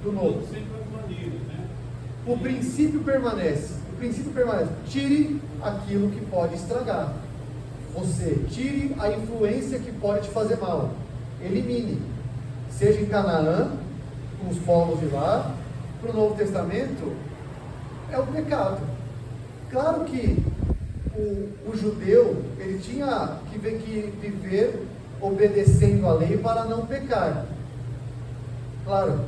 do novo. O princípio permanece. O princípio permanece. Tire aquilo que pode estragar você. Tire a influência que pode te fazer mal. Elimine. Seja em Canaã, com os povos de lá, para o Novo Testamento, é o pecado. Claro que o judeu, ele tinha que viver obedecendo a lei para não pecar. Claro,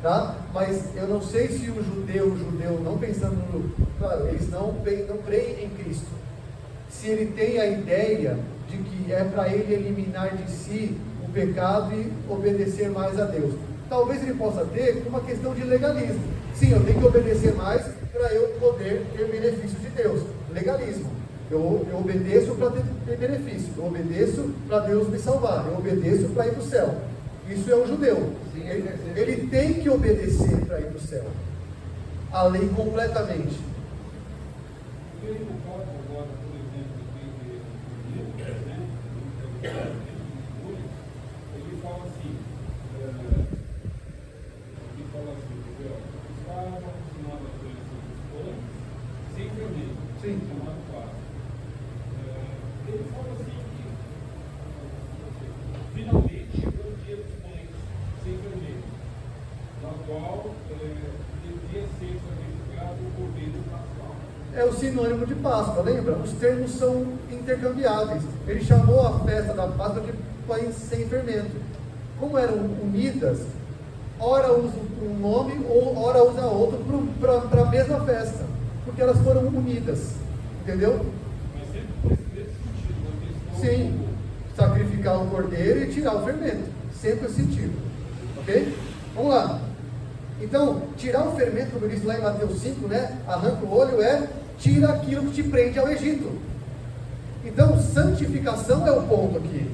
tá? Mas eu não sei se o judeu não pensando no... Claro, eles não creem em Cristo. Se ele tem a ideia de que é para ele eliminar de si o pecado e obedecer mais a Deus. Talvez ele possa ter uma questão de legalismo. Sim, eu tenho que obedecer mais para eu poder ter benefício de Deus. Legalismo. Eu obedeço para ter benefício. Eu obedeço para Deus me salvar. Eu obedeço para ir para o céu. Isso é o judeu. Ele tem que obedecer para ir para o céu. A lei completamente. Ele fala agora, por exemplo, ele fala assim, estava acostumado a conhecer os pães sem fermento, chamado pasto. Ele fala assim que finalmente chegou o dia dos pães sem fermento, na qual devia ser sacrificado o cordeiro pascal. É o sinônimo de Páscoa, lembra? Os termos são intercambiáveis. Ele chamou a festa da Páscoa de pães sem fermento. Como eram unidas, ora usa um nome ou ora usa outro para a mesma festa, porque elas foram unidas, entendeu? Mas sempre nesse sentido, na questão. Sim, sacrificar o cordeiro e tirar o fermento, sempre esse sentido, ok? Vamos lá. Então, tirar o fermento, como eu disse lá em Mateus 5, né? Arranca o olho, tira aquilo que te prende ao Egito. Então, santificação é o ponto aqui.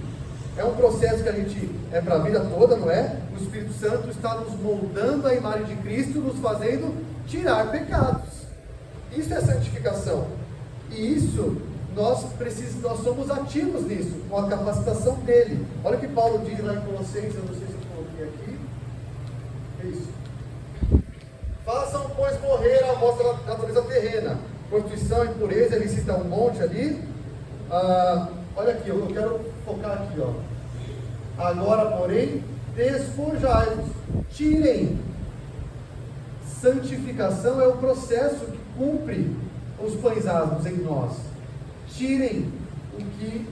É um processo que a gente é para a vida toda, não é? O Espírito Santo está nos moldando a imagem de Cristo, nos fazendo tirar pecados. Isso é santificação. E isso, nós somos ativos nisso, com a capacitação dele. Olha o que Paulo diz lá em Colossenses, eu não sei se eu coloquei aqui. É isso. Façam, pois, morrer a vossa natureza terrena. Prostituição, impureza, ele cita um monte ali. Olha aqui, eu quero focar aqui, ó. Agora, porém, despojai-vos, tirem. Santificação é o processo que cumpre os pães asmos em nós. Tirem o que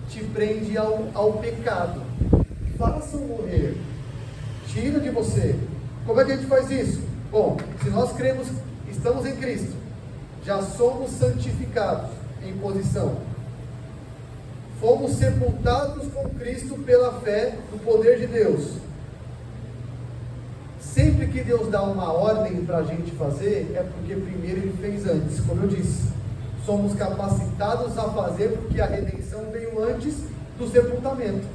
te prende ao pecado. Façam morrer. Tira de você. Como é que a gente faz isso? Bom, se nós cremos, estamos em Cristo, já somos santificados em posição. Fomos sepultados com Cristo pela fé no poder de Deus. Sempre que Deus dá uma ordem para a gente fazer, é porque primeiro Ele fez antes, como eu disse. Somos capacitados a fazer porque a redenção veio antes do sepultamento.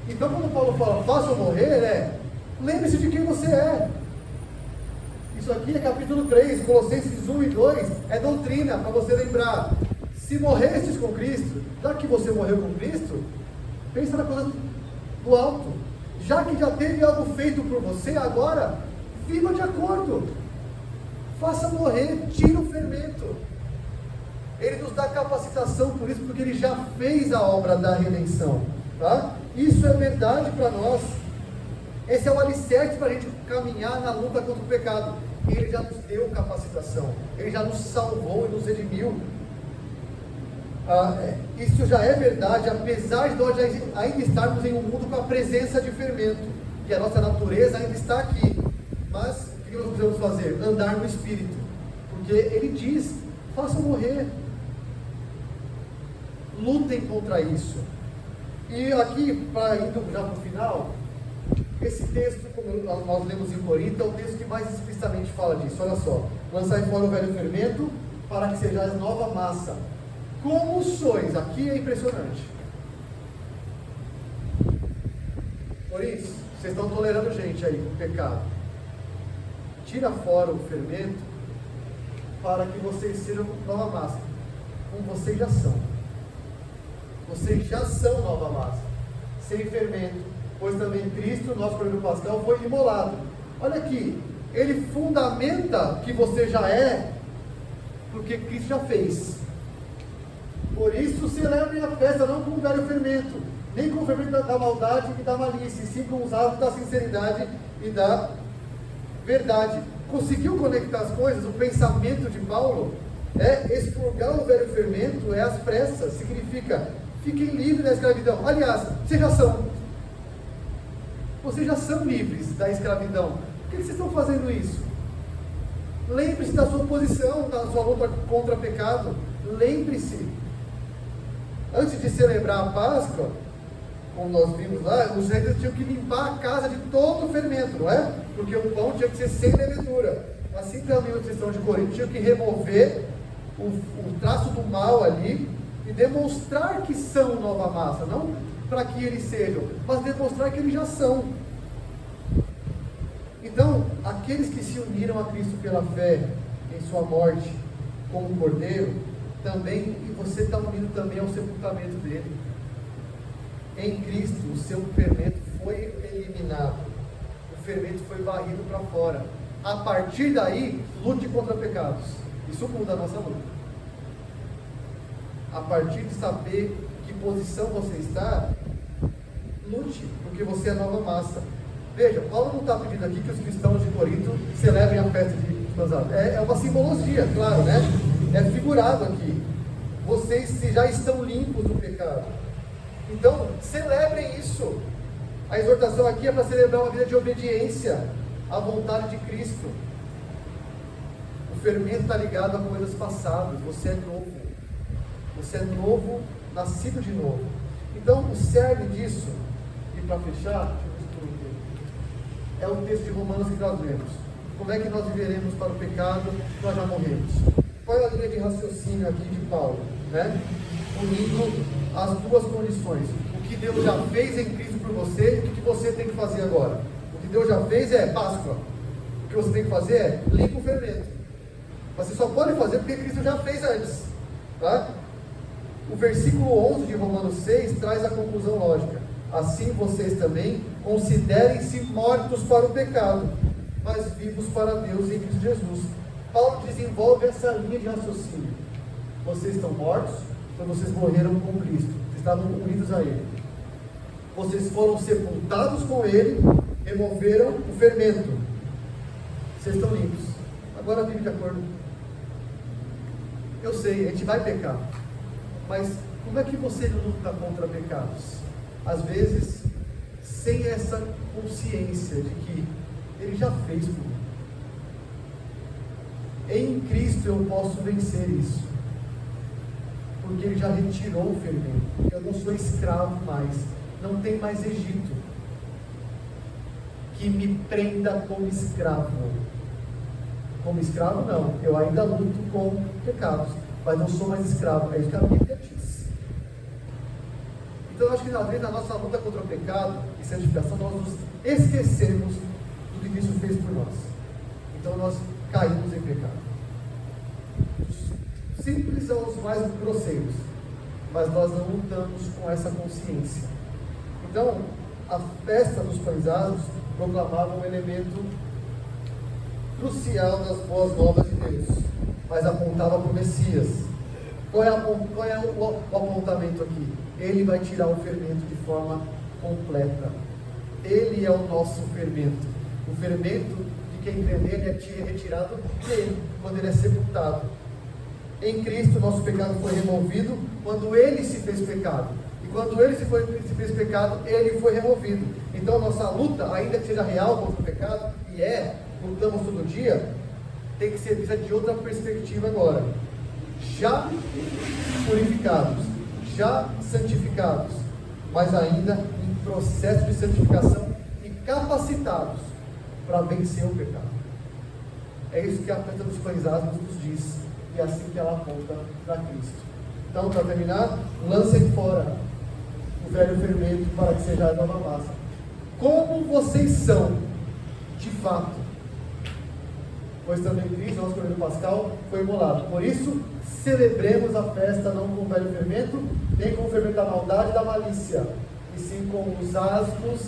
Então quando Paulo fala, façam morrer, lembre-se de quem você é. Isso aqui é capítulo 3, Colossenses 1 e 2, é doutrina para você lembrar. Se morrestes com Cristo, já que você morreu com Cristo, pensa na coisa do alto. Já que já teve algo feito por você, agora, viva de acordo. Faça morrer, tira o fermento. Ele nos dá capacitação por isso, porque Ele já fez a obra da redenção. Tá? Isso é verdade para nós. Esse é o alicerce para a gente caminhar na luta contra o pecado. Ele já nos deu capacitação. Ele já nos salvou e nos redimiu. Isso já é verdade, apesar de nós ainda estarmos em um mundo com a presença de fermento, que a nossa natureza ainda está aqui. Mas o que nós precisamos fazer? Andar no Espírito, porque Ele diz, façam morrer, lutem contra isso. E aqui, indo já para o final, esse texto, como nós lemos em Corinto, é o texto que mais explicitamente fala disso. Olha só, lançai fora o velho fermento, para que sejais nova massa. Como sois? Aqui é impressionante. Por isso, vocês estão tolerando gente aí com pecado. Tira fora o fermento para que vocês sejam nova massa. Como vocês já são. Vocês já são nova massa. Sem fermento. Pois também Cristo, nosso cordeiro pascal, foi imolado Olha aqui, ele fundamenta que você já é, porque Cristo já fez. Por isso celebrem a festa, não com o velho fermento, nem com o fermento da maldade e da malícia, e sim com os atos da sinceridade e da verdade. Conseguiu conectar as coisas? O pensamento de Paulo é expurgar o velho fermento, é às pressas, significa fiquem livres da escravidão. Aliás, vocês já são livres da escravidão. Por que vocês estão fazendo isso? Lembre-se da sua posição, da sua luta contra o pecado. Lembre-se. Antes de celebrar a Páscoa, como nós vimos lá, os reis tinham que limpar a casa de todo o fermento, não é? Porque o pão tinha que ser sem levedura. Assim também os cristãos de Corinto tinham que remover o traço do mal ali e demonstrar que são nova massa, não para que eles sejam, mas demonstrar que eles já são. Então, aqueles que se uniram a Cristo pela fé em sua morte como cordeiro, também, e você está unido também ao sepultamento dele. Em Cristo, o seu fermento foi eliminado, o fermento foi varrido para fora. A partir daí, lute contra pecados. Isso muda a nossa luta. A partir de saber que posição você está, lute, porque você é nova massa. Veja, Paulo não está pedindo aqui que os cristãos de Corinto celebrem a festa de Páscoa. É uma simbologia, claro, né? É figurado aqui. Vocês já estão limpos do pecado. Então, celebrem isso. A exortação aqui é para celebrar uma vida de obediência à vontade de Cristo. O fermento está ligado a coisas passadas. Você é novo. Você é novo, nascido de novo. Então, o cerne disso, e para fechar, é o texto de Romanos que nós lemos. Como é que nós viveremos para o pecado? Nós já morremos. Qual é a linha de raciocínio aqui de Paulo? Né? Unindo as duas condições. O que Deus já fez em Cristo por você, e o que você tem que fazer agora. O que Deus já fez é Páscoa. O que você tem que fazer é limpa o fermento. Você só pode fazer porque Cristo já fez antes. Tá? O versículo 11 de Romanos 6 traz a conclusão lógica. Assim vocês também considerem-se mortos para o pecado, mas vivos para Deus em Cristo Jesus. Paulo desenvolve essa linha de raciocínio. Vocês estão mortos, então vocês morreram com Cristo. Vocês estavam unidos a Ele. Vocês foram sepultados com Ele, removeram o fermento. Vocês estão limpos. Agora vive de acordo. Eu sei, a gente vai pecar. Mas como é que você luta contra pecados? Às vezes, sem essa consciência de que Ele já fez por mim. Em Cristo eu posso vencer isso. Porque Ele já retirou o fermento. Eu não sou escravo mais. Não tem mais Egito que me prenda como escravo. Como escravo não. Eu ainda luto com pecados. Mas não sou mais escravo. É isso que a Bíblia diz. Então, eu acho que às vezes na nossa luta contra o pecado e santificação, nós nos esquecemos do que Cristo fez por nós. Então, nós caímos em pecado. Simples aos mais grosseiros, mas nós não lutamos com essa consciência. Então, a festa dos pães asmos proclamava um elemento crucial das boas novas de Deus, mas apontava para o Messias. Qual é o apontamento aqui? Ele vai tirar o fermento de forma completa. Ele é o nosso fermento. O fermento de quem crê nele é retirado dele, quando ele é sepultado. Em Cristo, nosso pecado foi removido quando Ele se fez pecado. E quando Ele se fez pecado, Ele foi removido. Então, nossa luta, ainda que seja real contra o pecado, e lutamos todo dia, tem que ser vista de outra perspectiva agora. Já purificados, já santificados, mas ainda em processo de santificação e capacitados para vencer o pecado. É isso que a festa dos pães asmos nos diz. E assim que ela aponta para Cristo. Então, para terminar, lancem fora o velho fermento para que seja a nova massa. Como vocês são, de fato. Pois também Cristo, nosso Cordeiro Pascal, foi imolado. Por isso, celebremos a festa não com o velho fermento, nem com o fermento da maldade e da malícia, e sim com os asmos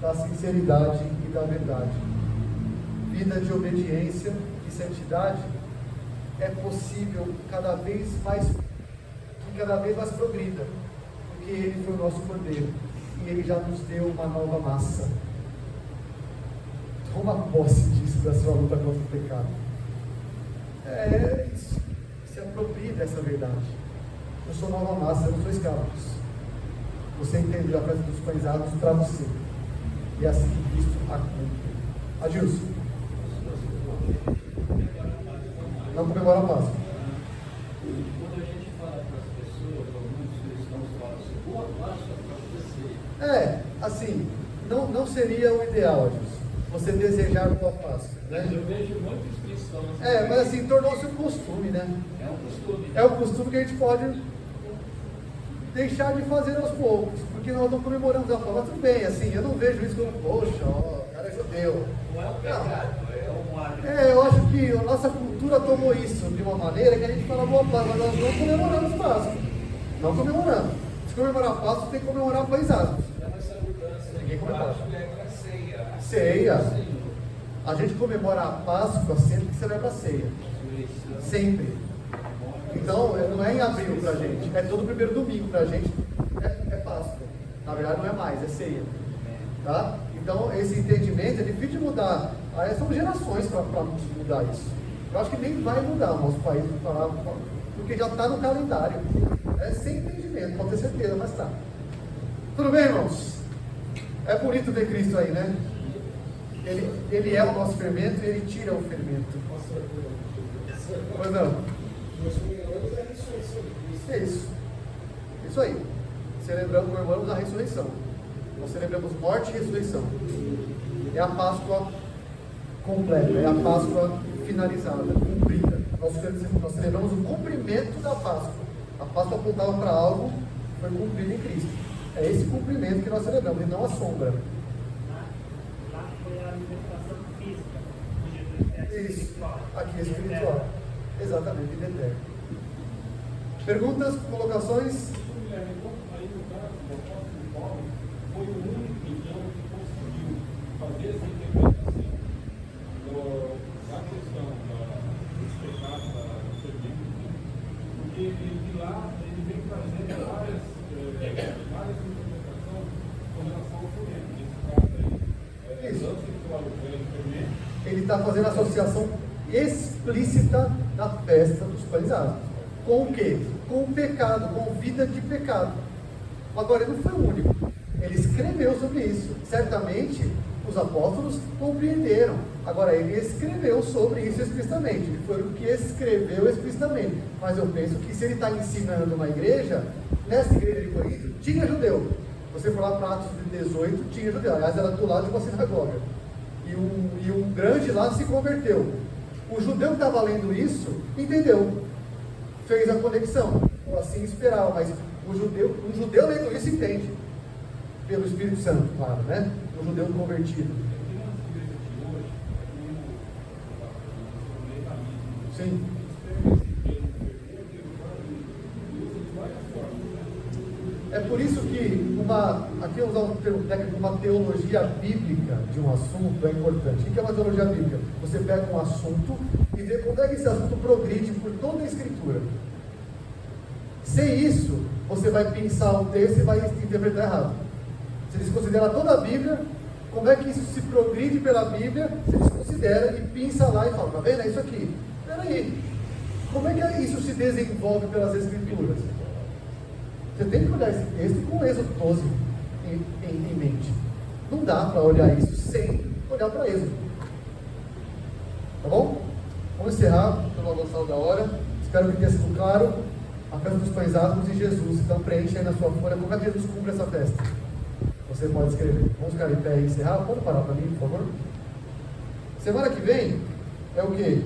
da sinceridade e da verdade. Vida de obediência e santidade é possível que cada vez mais progrida, porque Ele foi o nosso Cordeiro e Ele já nos deu uma nova massa. Toma posse disso, da sua luta contra o pecado. Isso. Se aproprie dessa verdade. Eu sou nova massa, eu não sou escravo disso. Você entendeu a festa dos pães asmos para você. E é assim que Cristo a cumpre. Adilson. Não comemora a Páscoa. Quando a gente fala para as pessoas, alguns cristãos falam assim, boa Páscoa para você. Assim, não seria o ideal, Adilson, você desejar boa Páscoa, né? Eu vejo muitos cristãos. Mas assim, tornou-se um costume, né? É um costume. É um costume que a gente pode deixar de fazer aos poucos, porque nós não comemoramos a Páscoa. Mas tudo bem, assim, eu não vejo isso como, poxa, o cara é judeu. Não é um pecado, é um hábito. Eu acho que a nossa cultura tomou isso de uma maneira que a gente fala boa Páscoa, mas nós não comemoramos Páscoa. Não comemoramos. Se comemorar Páscoa, tem que comemorar pães asmos. Essa mudança Ninguém comemora. é ceia. Ceia. A gente comemora a Páscoa sempre que celebra a ceia. Sempre. Então, não é em abril pra gente, é todo primeiro domingo pra gente, é Páscoa. Na verdade não é mais, é ceia. Tá? Então, esse entendimento é difícil de mudar. Aí são gerações para mudar isso. Eu acho que nem vai mudar o nosso país, porque já está no calendário. É sem entendimento, pode ter certeza, mas está. Tudo bem, irmãos? É bonito ver Cristo aí, né? Ele é o nosso fermento e Ele tira o fermento. Pois não? É isso. Isso aí. Comemoramos a ressurreição. Nós celebramos morte e ressurreição. É a Páscoa completa, é a Páscoa finalizada, cumprida. Nós celebramos o cumprimento da Páscoa. A Páscoa apontava para algo que foi cumprido em Cristo. É esse cumprimento que nós celebramos, e não a sombra. Lá foi a libertação física de Jesus. Isso. Aqui é espiritual. Exatamente, vida eterna. Perguntas, colocações? Guilherme, aí no caso, o apóstolo Paulo foi o único então que conseguiu fazer essa interpretação da questão dos pecados da servidão, porque de lá ele vem trazendo várias interpretações com relação ao fermento. Nesse caso aí, Isso. antes de falar do fermento, Ele está fazendo a associação explícita da festa dos pães asmos. Com o quê? Com o pecado, com vida de pecado. Agora, ele não foi o único. Ele escreveu sobre isso. Certamente, os apóstolos compreenderam. Agora, ele escreveu sobre isso explicitamente. Ele foi o que escreveu explicitamente. Mas eu penso que se ele está ensinando uma igreja, nessa igreja de Corinto, tinha judeu. Você for lá para Atos 18, tinha judeu. Aliás, era do lado de uma sinagoga. E um grande lá se converteu. O judeu que estava lendo isso, entendeu. Fez a conexão, ou assim esperava, mas um judeu lendo isso entende, pelo Espírito Santo, claro, né? O judeu convertido. Sim. É por isso que aqui eu vou usar um termo técnico, uma teologia bíblica de um assunto é importante. O que é uma teologia bíblica? Você pega um assunto e vê como é que esse assunto progride por toda a Escritura. Sem isso, você vai pensar o texto e vai interpretar errado. Se desconsidera toda a Bíblia, como é que isso se progride pela Bíblia, você desconsidera e pensa lá e fala, tá vendo? É isso aqui. Peraí, como é que isso se desenvolve pelas Escrituras? Você tem que olhar esse texto com o Êxodo 12 em mente. Não dá para olhar isso sem olhar para Êxodo. Tá bom? Vamos encerrar, estamos avançando da hora. Espero que tenha sido claro. A festa dos pães asmos e Jesus. Então preenche aí na sua folha como é que Jesus cumpre essa festa. Você pode escrever. Vamos ficar em pé e encerrar. Pode parar para mim, por favor? Semana que vem é o quê?